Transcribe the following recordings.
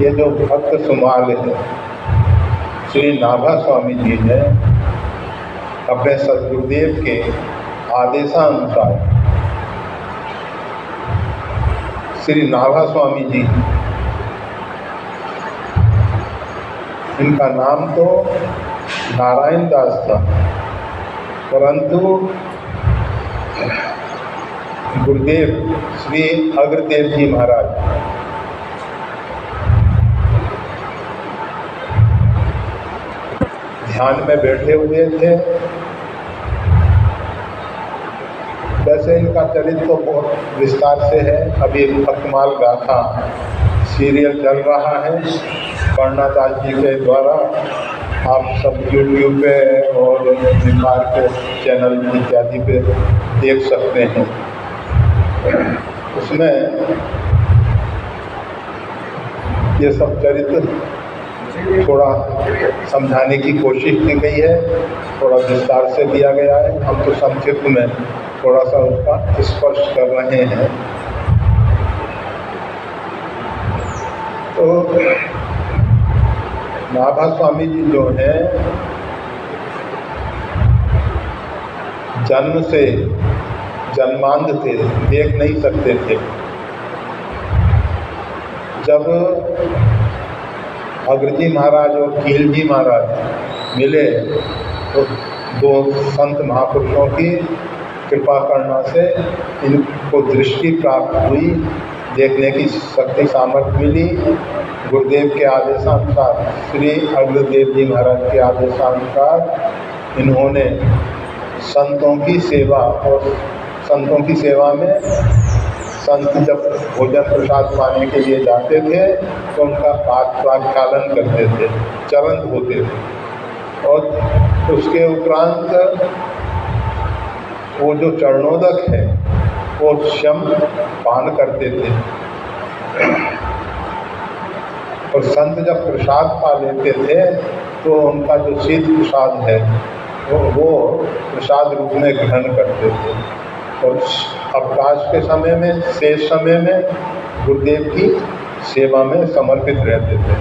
ये जो भक्त सुमाल है श्री नाभा स्वामी जी ने अपने सद्गुरुदेव के आदेशानुसार श्री नाभा स्वामी जी, इनका नाम तो नारायण दास था, परंतु गुरुदेव श्री अग्रदेव जी महाराज ध्यान में बैठे हुए थे। वैसे इनका चरित्र तो बहुत विस्तार से है। अभी भक्तमाल गाथा सीरियल चल रहा है कर्णादास जी के द्वारा, आप सब यूट्यूब पे और निम्बार के चैनल इत्यादि पे देख सकते हैं। उसमें ये सब चरित्र थोड़ा समझाने की कोशिश की गई है, थोड़ा विस्तार से दिया गया है। हम तो संक्षिप्त में थोड़ा सा उसका स्पर्श कर रहे हैं। तो नाभा स्वामी जी जो हैं, जन्म से जन्मांध थे, देख नहीं सकते थे। जब अग्रजी महाराज और कील जी महाराज मिले तो दो संत महापुरुषों की कृपा करना से इनको दृष्टि प्राप्त हुई, देखने की शक्ति सामर्थ्य मिली। गुरुदेव के आदेशानुसार, श्री अग्रदेव जी महाराज के आदेशानुसार इन्होंने संतों की सेवा, और संतों की सेवा में संत जब भोजन प्रसाद पाने के लिए जाते थे तो उनका प्रक्षालन करते थे, चरण धोते थे, और उसके उपरांत वो जो चरणोदक है वो शम पान करते थे। और संत जब प्रसाद पा लेते थे तो उनका जो शीत प्रसाद है वो प्रसाद रूप में ग्रहण करते थे, और अवकाश के समय में, शेष समय में गुरुदेव की सेवा में समर्पित रहते थे।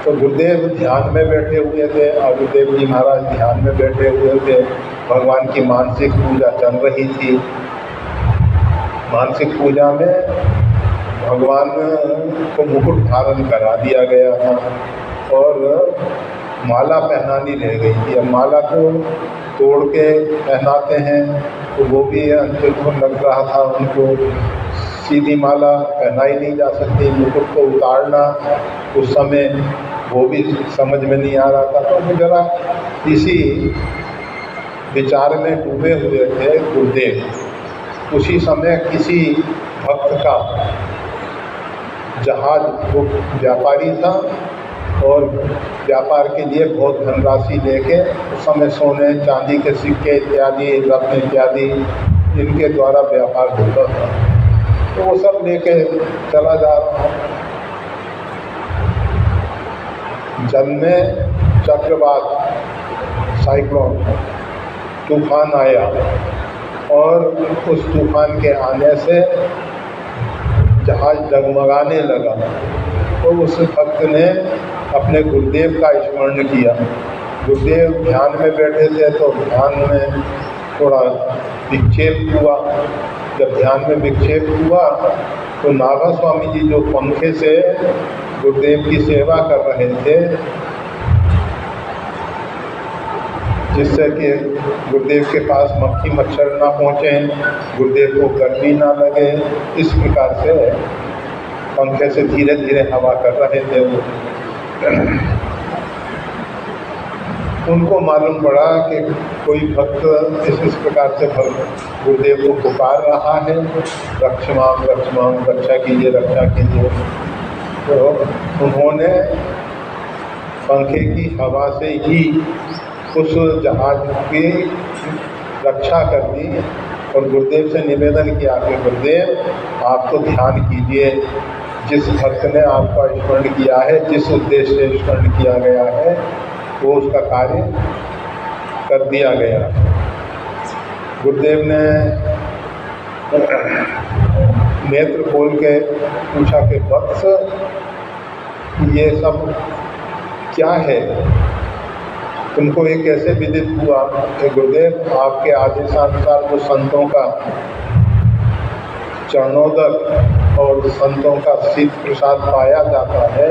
तो गुरुदेव ध्यान में बैठे हुए थे, और गुरुदेव जी महाराज ध्यान में बैठे हुए थे। भगवान की मानसिक पूजा चल रही थी। मानसिक पूजा में भगवान को मुकुट धारण करा दिया गया था और माला पहनानी रह गई थी। अब माला को तोड़ के पहनाते हैं तो वो भी अंतिम लग रहा था उनको। सीधी माला पहनाई नहीं जा सकती, मुकुट को उतारना उस समय वो भी समझ में नहीं आ रहा था। तो वो जरा इसी विचार में डूबे हुए थे गुरुदेव। उसी समय किसी भक्त का जहाज, वो व्यापारी था और व्यापार के लिए बहुत धनराशि लेके, उस समय सोने चांदी के सिक्के इत्यादि, रत्न इत्यादि इनके द्वारा व्यापार होता था। तो वो सब लेके चला जा रहा। जब में चक्रवात, साइक्लोन, तूफान आया और उस तूफान के आने से जहाज डगमगाने लगा, तो उस भक्त ने अपने गुरुदेव का स्मरण किया। गुरुदेव ध्यान में बैठे थे तो ध्यान में थोड़ा विक्षेप हुआ। जब ध्यान में विक्षेप हुआ तो नाभा स्वामी जी जो पंखे से गुरुदेव की सेवा कर रहे थे, जिससे कि गुरुदेव के पास मक्खी मच्छर ना पहुँचे, गुरुदेव को गर्मी ना लगे, इस प्रकार से पंखे से धीरे धीरे हवा कर रहे थे वो। उनको मालूम पड़ा कि कोई भक्त इस प्रकार से गुरुदेव को पुकार रहा है, रक्षमाम रक्षमाम, रक्षा कीजिए रक्षा कीजिए। तो उन्होंने पंखे की हवा से ही उस जहाज की रक्षा कर दी और गुरुदेव से निवेदन किया कि गुरुदेव आप तो ध्यान कीजिए, जिस भक्त ने आपका स्मरण किया है, जिस उद्देश्य से स्मरण किया गया है वो उसका कार्य कर दिया गया। गुरुदेव ने नेत्र खोल के पूछा कि वत्स, ये सब क्या है, तुमको ये कैसे विदित हुआ? कि गुरुदेव, आपके आदेशानुसार जो संतों का चरणोदक और संतों का शीत प्रसाद पाया जाता है,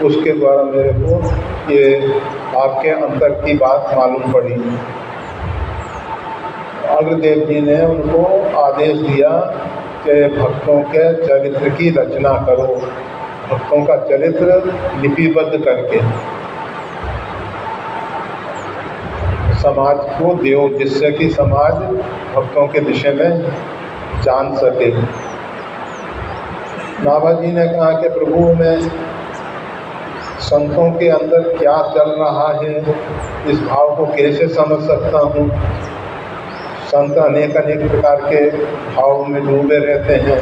उसके द्वारा मेरे को ये आपके अंतर की बात मालूम पड़ी। अग्रदेव जी ने उनको आदेश दिया कि भक्तों के चरित्र की रचना करो, भक्तों का चरित्र लिपिबद्ध करके समाज को दो, जिससे कि समाज भक्तों के विषय में जान सके। बाबा जी ने कहा कि प्रभु, मैं संतों के अंदर क्या चल रहा है, इस भाव को कैसे समझ सकता हूँ? संत अनेक अनेक प्रकार के भाव में डूबे रहते हैं।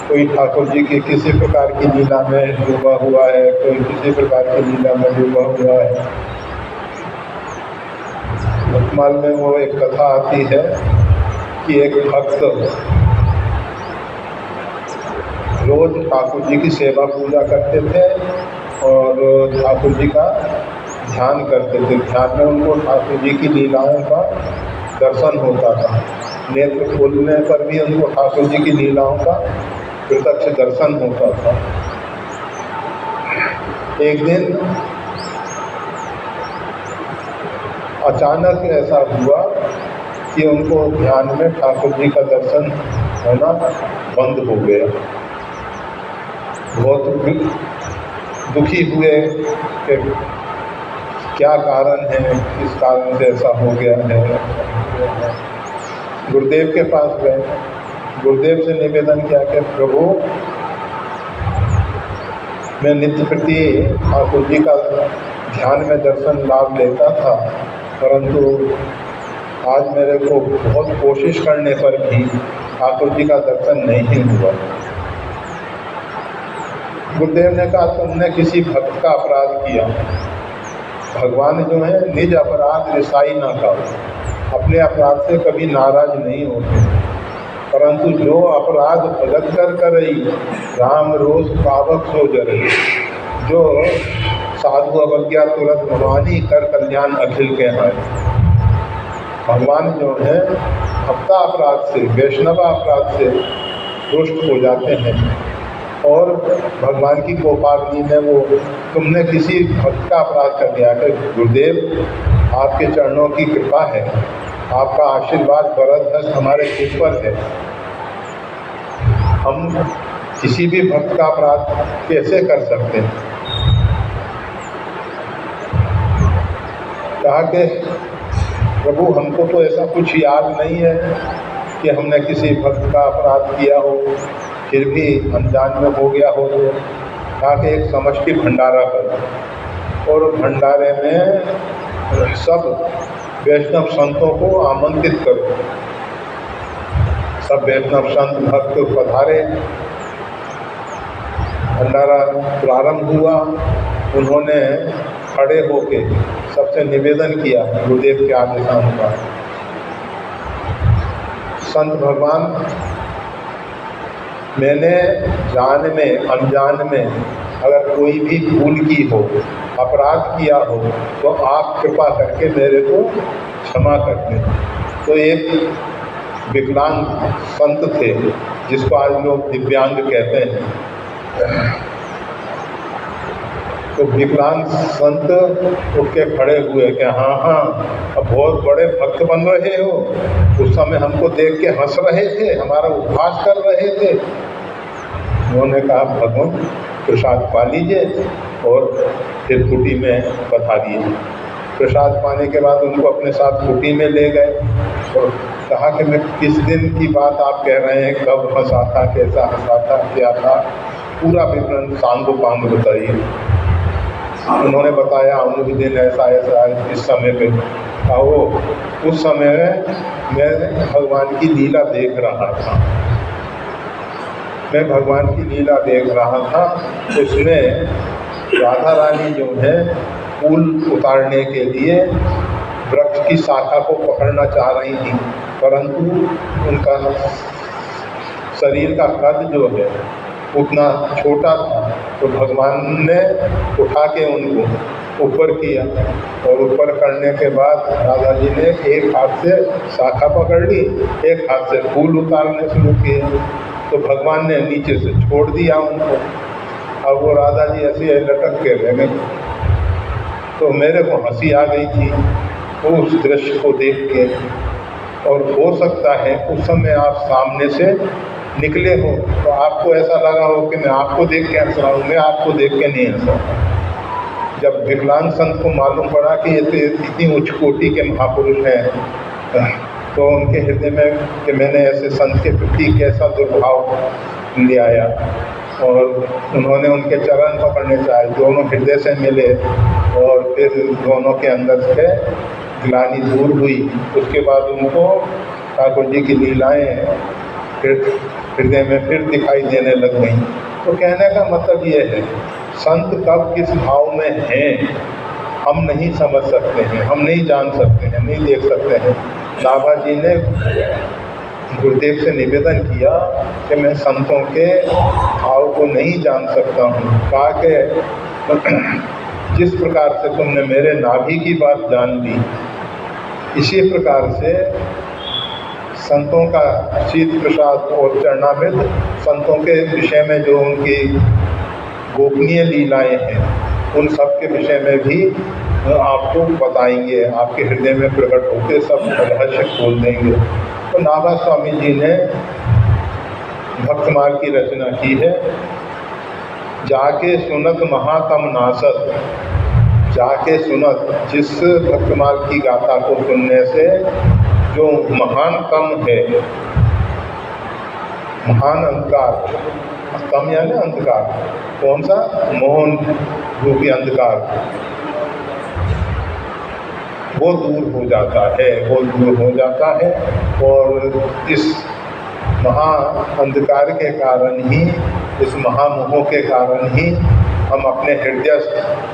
कोई ठाकुर जी की किसी प्रकार की लीला में डूबा हुआ है, कोई किसी प्रकार की लीला में डूबा हुआ है। भक्तमाल में वो एक कथा आती है कि एक भक्त रोज ठाकुर जी की सेवा पूजा करते थे और ठाकुर जी का ध्यान करते थे। ध्यान में उनको ठाकुर जी की लीलाओं का दर्शन होता था। नेत्र खोलने पर भी उनको ठाकुर जी की लीलाओं का प्रत्यक्ष दर्शन होता था। एक दिन अचानक ऐसा हुआ कि उनको ध्यान में ठाकुर जी का दर्शन होना बंद हो गया। बहुत दुखी हुए कि क्या कारण है, किस कारण से ऐसा हो गया है। गुरुदेव के पास गए, गुरुदेव से निवेदन किया कि प्रभु, मैं नित्य प्रति ठाकुर जी का ध्यान में दर्शन लाभ लेता था, परंतु आज मेरे को बहुत कोशिश करने पर भी ठाकुर जी का दर्शन नहीं हुआ। गुरुदेव ने कहा, तुमने किसी भक्त का अपराध किया। भगवान जो है निज अपराध रिसाई ना करो, अपने अपराध से कभी नाराज नहीं होते, परंतु जो अपराध भगत कर करई, राम रोष पावक सो जरई। जो साधु अवज्ञा तुरंत भवानी, कर कल्याण अखिल के हाय। भगवान जो है भक्ता अपराध से, वैष्णव अपराध से रुष्ट हो जाते हैं और भगवान की गोपालनी में वो तुमने किसी भक्त का अपराध कर दिया। कि गुरुदेव, आपके चरणों की कृपा है, आपका आशीर्वाद वरद हस्त हमारे ऊपर है, हम किसी भी भक्त का अपराध कैसे कर सकते हैं? कहा कि प्रभु, हमको तो ऐसा कुछ याद नहीं है कि हमने किसी भक्त का अपराध किया हो, फिर भी अनजान में हो गया हो। तो कहा कि एक समष्टि भंडारा करो और भंडारे में सब वैष्णव संतों को आमंत्रित करो। सब वैष्णव संत भक्त पधारे, भंडारा प्रारंभ हुआ। उन्होंने खड़े होके सबसे निवेदन किया गुरुदेव के आदेशानुसार, संत भगवान, मैंने जान में अनजान में अगर कोई भी भूल की हो, अपराध किया हो, तो आप कृपा करके मेरे को क्षमा कर दें। तो एक विकलांग संत थे, जिसको आज लोग दिव्यांग कहते हैं। तो विकलांग संत उठ के खड़े हुए कि हाँ, अब बहुत बड़े भक्त बन रहे हो। उस समय हमको देख के हंस रहे थे, हमारा उपहास कर रहे थे। उन्होंने कहा, भगवान प्रसाद पा लीजिए और फिर कुटी में पधारिए। प्रसाद पाने के बाद उनको अपने साथ कुटी में ले गए और कहा कि मैं किस दिन की बात आप कह रहे हैं, कब हंसा था, कैसा हंसा था, क्या था, पूरा विवरण सांगोपांग बताइए। उन्होंने बताया, उन्होंने दिन ऐसा ऐसा इस समय पे था। वो उस समय मैं भगवान की लीला देख रहा था, मैं भगवान की लीला देख रहा था। उसमें राधा रानी जो है फूल उतारने के लिए वृक्ष की शाखा को पकड़ना चाह रही थी, परंतु उनका शरीर का कद जो है उतना छोटा था, तो भगवान ने उठा के उनको ऊपर किया, और ऊपर करने के बाद राधा जी ने एक हाथ से शाखा पकड़ ली, एक हाथ से फूल उतारने शुरू किए, तो भगवान ने नीचे से छोड़ दिया उनको। अब वो राधा जी ऐसे लटक के रह गए। तो मेरे को हंसी आ गई थी उस दृश्य को देख के, और हो सकता है उस समय आप सामने से निकले हो तो आपको ऐसा लगा हो कि मैं आपको देख के हंस रहा हूँ, मैं आपको देख के नहीं हंस रहा। जब विकलांग संत को मालूम पड़ा कि ये तो इतनी उच्च कोटि के महापुरुष हैं, तो उनके हृदय में कि मैंने ऐसे संत के प्रति कैसा दुर्भाव ले आया, और उन्होंने उनके चरण पकड़ने चाहे, दोनों हृदय से मिले, और फिर दोनों के अंदर से ग्लानि दूर हुई। उसके बाद उनको ठाकुर जी की लीलाएँ फिर हृदय में फिर दिखाई देने लग गई। तो कहने का मतलब ये है, संत कब किस भाव में हैं हम नहीं समझ सकते हैं, हम नहीं जान सकते हैं, नहीं देख सकते हैं। नाभा जी ने गुरुदेव से निवेदन किया कि मैं संतों के भाव को नहीं जान सकता हूँ। कहा कि जिस प्रकार से तुमने मेरे नाभि की बात जान ली, इसी प्रकार से संतों का शीत प्रसाद और चरणामृत, संतों के विषय में जो उनकी गोपनीय लीलाएं हैं, उन सब के विषय में भी आपको बताएंगे, आपके हृदय में प्रकट होकर सब रहस्य खोल देंगे। तो नाभा स्वामी जी ने भक्तमाल की रचना की है। जाके सुनत महातम नासत, जाके सुनत, जिस भक्तमाल की गाथा को सुनने से जो महान तम है, महान अंधकार, तम यानी अंधकार, कौन सा? मोहन रूपी अंधकार, वो दूर हो जाता है, वो दूर हो जाता है। और इस महा अंधकार के कारण ही, इस महामोह के कारण ही हम अपने हृदय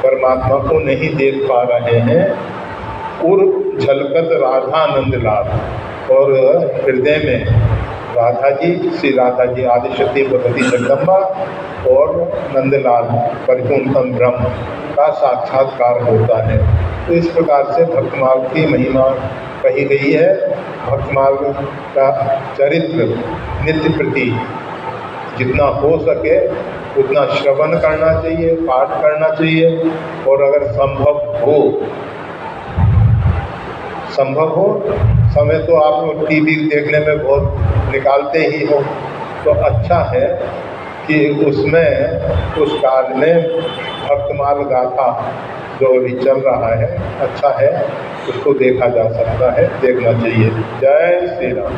परमात्मा को नहीं देख पा रहे हैं। और झलकत राधानंद लाल, और हृदय में राधा जी, श्री राधा जी आदिशक्ति भगवती जगदम्बा और नंदलाल परिपूर्णतम ब्रह्म का साक्षात्कार होता है। तो इस प्रकार से भक्तमाल की महिमा कही गई है। भक्तमाल का चरित्र नित्य प्रति जितना हो सके उतना श्रवण करना चाहिए, पाठ करना चाहिए, और अगर संभव हो समय तो आप टीवी देखने में बहुत निकालते ही हो, तो अच्छा है कि उसमें उस काल में भक्तमाल गाथा जो अभी चल रहा है, अच्छा है, उसको देखा जा सकता है, देखना चाहिए। जय श्री राम।